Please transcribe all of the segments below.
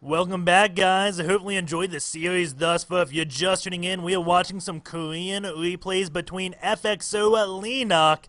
Welcome back, guys. I hopefully enjoyed the series thus far. If you're just tuning in, we are watching some Korean replays between FXO.Leenock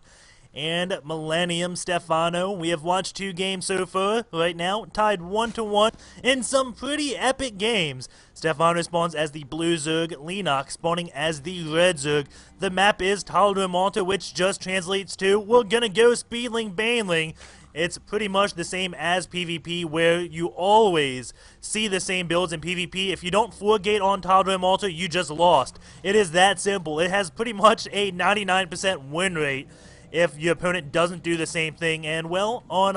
and Mil.Stephano. We have watched 2 games so far right now, tied 1-1 in some pretty epic games. Stephano spawns as the blue Zerg, Leenock spawning as the red Zerg. The map is Malta, which just translates to, we're gonna go speedling baneling. It's pretty much the same as PvP, where you always see the same builds in PvP. If you don't 4-gate on Malta, you just lost. It is that simple. It has pretty much a 99% win rate if your opponent doesn't do the same thing. And, well, on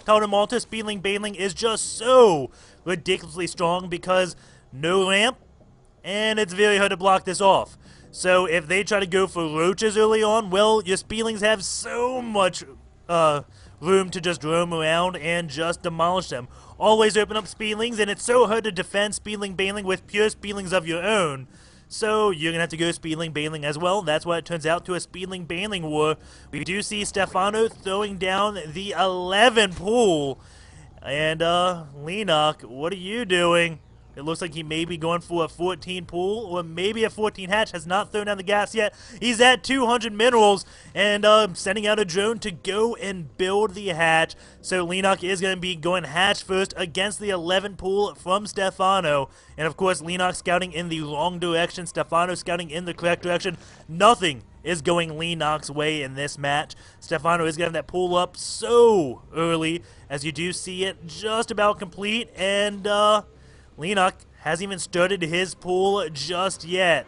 Malta, speedling baneling is just so ridiculously strong because no ramp, and it's very hard to block this off. So if they try to go for roaches early on, well, your speedlings have so much room to just roam around and just demolish them. Always open up speedlings, and it's so hard to defend speedling baneling with pure speedlings of your own. So you're going to have to go speedling baneling as well. That's why it turns out to a speedling baneling war. We do see Stephano throwing down the 11 pool. And Leenock, what are you doing? It looks like he may be going for a 14 pool or maybe a 14 hatch. Has not thrown down the gas yet. He's at 200 minerals and sending out a drone to go and build the hatch. So Leenock is going to be going hatch first against the 11 pool from Stephano. And of course, Leenock scouting in the wrong direction. Stephano scouting in the correct direction. Nothing is going Leenock's way in this match. Stephano is getting that pull up so early, as you do see it just about complete. And Leenock hasn't even started his pool just yet.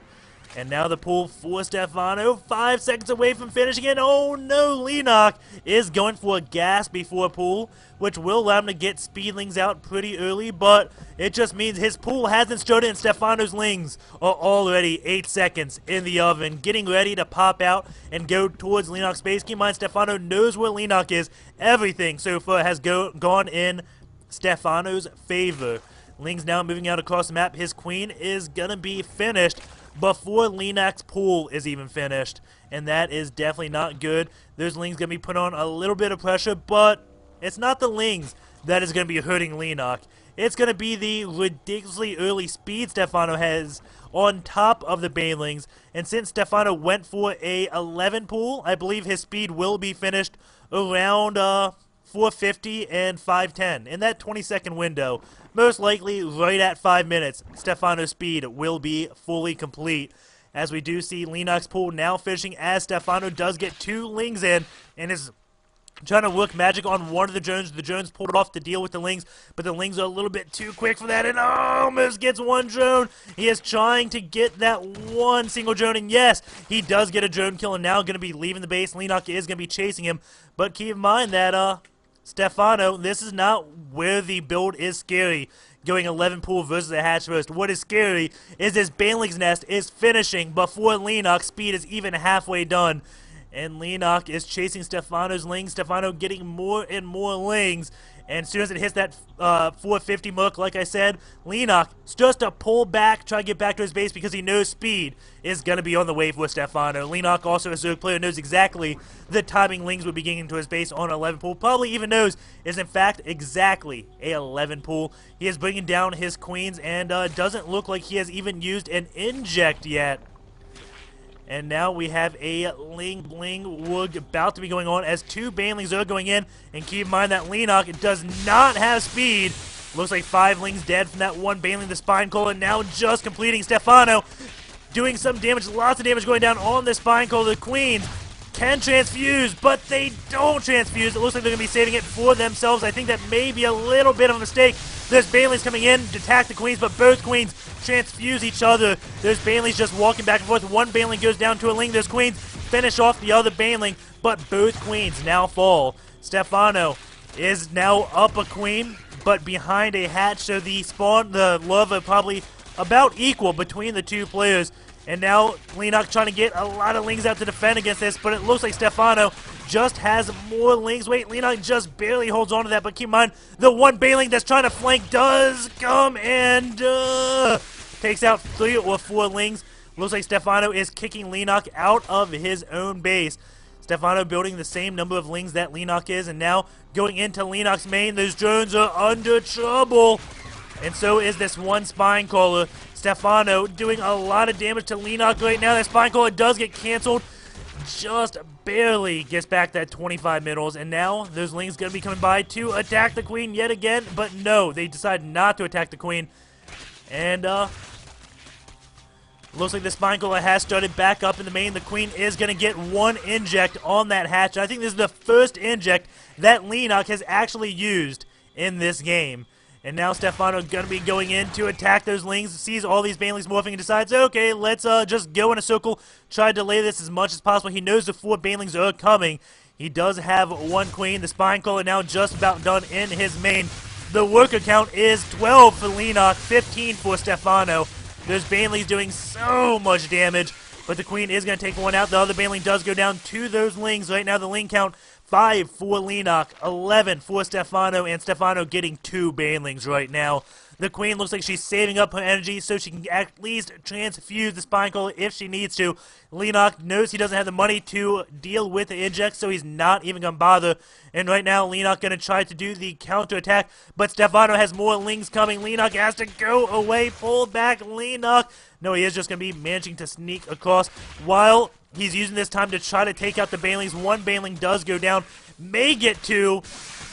And now the pool for Stephano, 5 seconds away from finishing it. Oh no, Leenock is going for a gas before pool, which will allow him to get speedlings out pretty early, but it just means his pool hasn't started and Stephano's lings are already 8 seconds in the oven, getting ready to pop out and go towards Leenock's base. Keep in mind, Stephano knows where Leenock is. Everything so far has gone in Stephano's favor. Ling's now moving out across the map. His queen is going to be finished before Leenock's pool is even finished, and that is definitely not good. Those Lings going to be put on a little bit of pressure, but it's not the Lings that is going to be hurting Leenock. It's going to be the ridiculously early speed Stephano has on top of the banelings, and since Stephano went for a 11 pool, I believe his speed will be finished around 450 and 510 in that 20-second window. Most likely right at 5 minutes, Stephano's speed will be fully complete. As we do see Leenock's pool now finishing as Stephano does get 2 Lings in and is trying to work magic on one of the drones. The drones pulled off to deal with the Lings, but the Lings are a little bit too quick for that and almost gets 1 drone. He is trying to get that 1 single drone, and yes, he does get a drone kill and now going to be leaving the base. Leenock is going to be chasing him, but keep in mind that Stephano, this is not where the build is scary, going 11 pool versus a hatch first. What is scary is this baneling's nest is finishing before Leenock's speed is even halfway done. And Leenock is chasing Stephano's Lings. Stephano getting more and more Lings. And as soon as it hits that 450 mark, like I said, Leenock just to pull back, try to get back to his base because he knows speed is going to be on the way for Stephano. Leenock, also a Zerg player, knows exactly the timing Lings would be getting to his base on 11 pool. Probably even knows is in fact exactly a 11 pool. He is bringing down his queens and doesn't look like he has even used an inject yet. And now we have a Ling Wood about to be going on as 2 banelings are going in. And keep in mind that Leenock does not have speed. Looks like 5 Lings dead from that 1 baneling, the spine coil, and now just completing. Stephano doing some damage, lots of damage going down on the spine coil. The queens can transfuse, but they don't transfuse. It looks like they're going to be saving it for themselves. I think that may be a little bit of a mistake. There's banelings coming in to attack the queens, but both queens transfuse each other. There's banelings just walking back and forth. 1 baneling goes down to a Ling. There's queens finish off the other baneling, but both queens now fall. Stephano is now up a queen, but behind a hatch, so the love are probably about equal between the 2 players. And now Leenock trying to get a lot of Lings out to defend against this, but it looks like Stephano just has more Lings. Wait, Leenock just barely holds on to that, but keep in mind, the 1 baneling that's trying to flank does come and takes out 3 or 4 Lings. Looks like Stephano is kicking Leenock out of his own base. Stephano building the same number of Lings that Leenock is, and now going into Leenock's main. Those drones are under trouble. And so is this one Spine Caller. Stephano doing a lot of damage to Leenock right now. That Spine Caller does get canceled. Just barely gets back that 25 minerals. And now those Lings going to be coming by to attack the Queen yet again. But no, they decide not to attack the Queen. And looks like the Spine Caller has started back up in the main. The Queen is going to get one inject on that hatch. I think this is the first inject that Leenock has actually used in this game. And now Stephano going to be going in to attack those Lings, sees all these Banelings morphing and decides, okay, let's just go in a circle, try to delay this as much as possible. He knows the 4 Banelings are coming. He does have one Queen. The Spine Caller now just about done in his main. The worker count is 12 for Leenock, 15 for Stephano. There's Banelings doing so much damage, but the Queen is going to take one out. The other Baneling does go down to those Lings. Right now the Ling count 5 for Leenock, 11 for Stephano, and Stephano getting 2 Banelings right now. The Queen looks like she's saving up her energy so she can at least transfuse the Spine Caller if she needs to. Leenock knows he doesn't have the money to deal with the inject, so he's not even going to bother. And right now, Leenock going to try to do the counter-attack, but Stephano has more Lings coming. Leenock has to go away, pull back Leenock. No, he is just going to be managing to sneak across while he's using this time to try to take out the Banelings. One Baneling does go down, may get 2.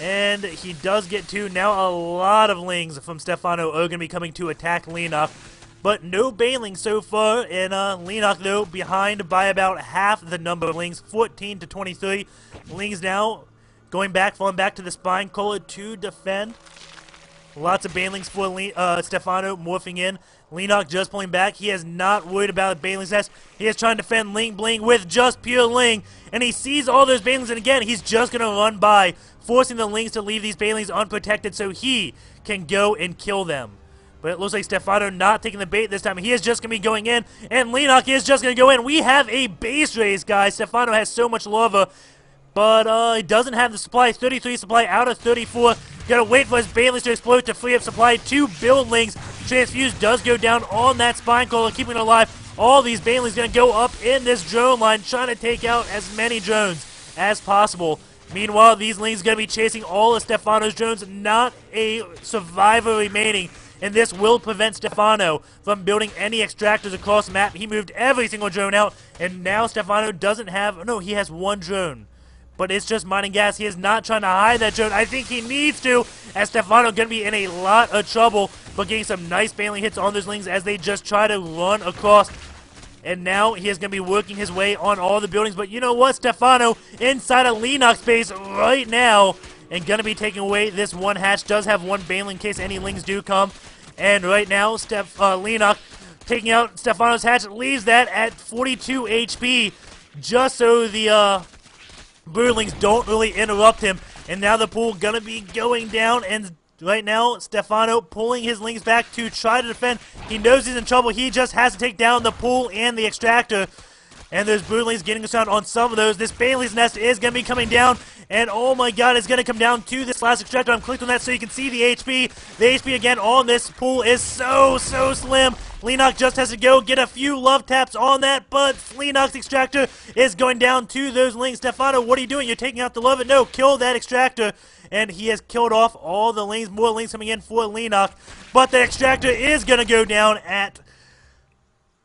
And he does get 2. Now a lot of Lings from Stephano are going to be coming to attack Leenock. But no Baneling so far. And Leenock, though, behind by about half the number of Lings. 14 to 23. Lings now going back, falling back to the Spine Caller to defend. Lots of Banelings for Stephano morphing in. Leenock just pulling back. He is not worried about Baneling's nest. He is trying to defend Ling Bling with just pure Ling. And he sees all those Banelings, and again, he's just going to run by, forcing the Lings to leave these Banelings unprotected so he can go and kill them. But it looks like Stephano not taking the bait this time. He is just going to be going in, and Leenock is just going to go in. We have a base race, guys. Stephano has so much lava, but he doesn't have the supply. 33 supply out of 34. Gotta wait for his Banelings to explode to free up supply. 2 buildlings. Transfuse does go down on that Spine Caller, keeping it alive. All these Banelings gonna go up in this drone line, trying to take out as many drones as possible. Meanwhile, these Lings gonna be chasing all of Stephano's drones. Not a survivor remaining, and this will prevent Stephano from building any extractors across the map. He moved every single drone out, and now Stephano doesn't have... No, he has 1 drone. But it's just mining gas. He is not trying to hide that drone. I think he needs to, as Stephano going to be in a lot of trouble, but getting some nice Baneling hits on those Lings as they just try to run across. And now he is going to be working his way on all the buildings. But you know what? Stephano inside of Leenock space right now and going to be taking away this one hatch. Does have 1 Baneling in case any Lings do come. And right now, Leenock taking out Stephano's hatch, leaves that at 42 HP just so the... Broodlings don't really interrupt him, and now the pool gonna be going down, and right now Stephano pulling his Lings back to try to defend. He knows he's in trouble. He just has to take down the pool and the extractor, and there's Broodlings getting us out on some of those. This Baneling's nest is gonna be coming down, and oh my god, it's gonna come down to this last extractor. I'm clicked on that so you can see the HP. The HP again on this pool is so slim. Leenock just has to go get a few love taps on that, but Leenock's extractor is going down to those Lings. Stephano, what are you doing? You're taking out the love. No, kill that extractor. And he has killed off all the Lings. More Lings coming in for Leenock. But the extractor is going to go down at,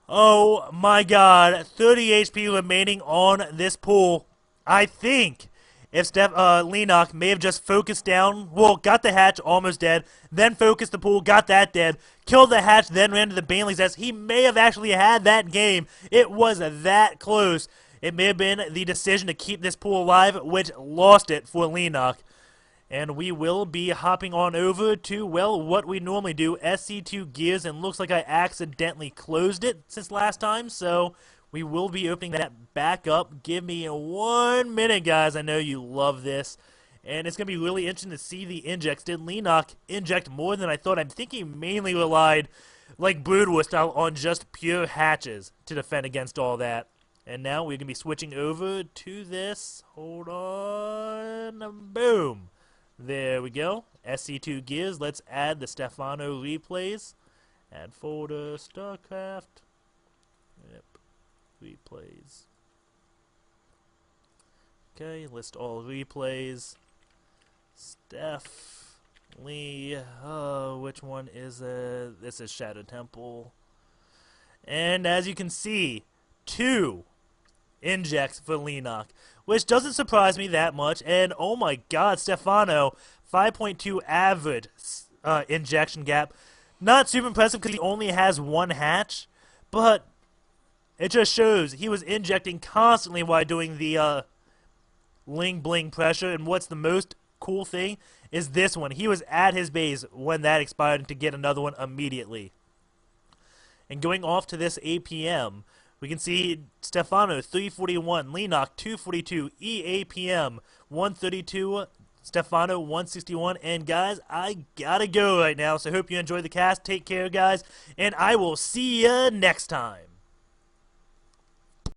oh my god, 30 HP remaining on this pool. I think if Leenock may have just focused down, well, got the hatch, almost dead, then focused the pool, got that dead, killed the hatch, then ran to the Banelings nest, he may have actually had that game. It was that close. It may have been the decision to keep this pool alive, which lost it for Leenock. And we will be hopping on over to, well, what we normally do, SC2 Gears, and looks like I accidentally closed it since last time, so we will be opening that back up. Give me 1 minute, guys. I know you love this. And it's going to be really interesting to see the injects. Did Leenock inject more than I thought? I'm thinking he mainly relied, like Brood War style, on just pure hatches to defend against all that. And now we're going to be switching over to this. Hold on. Boom. There we go. SC2 Gears. Let's add the Stephano replays. Add folder, StarCraft. Yep. Replays. Okay, list all replays. Steph Lee, which one is it? This is Shadow Temple. And as you can see, 2 injects for Leenock, which doesn't surprise me that much. And oh my god, Stephano, 5.2 average injection gap. Not super impressive because he only has 1 hatch, but it just shows he was injecting constantly while doing the Ling Bling pressure. And what's the most cool thing is this one. He was at his base when that expired to get another one immediately. And going off to this APM, we can see Stephano 341, Leenock 242, EAPM 132, Stephano 161. And guys, I gotta go right now, so hope you enjoyed the cast. Take care, guys, and I will see ya next time.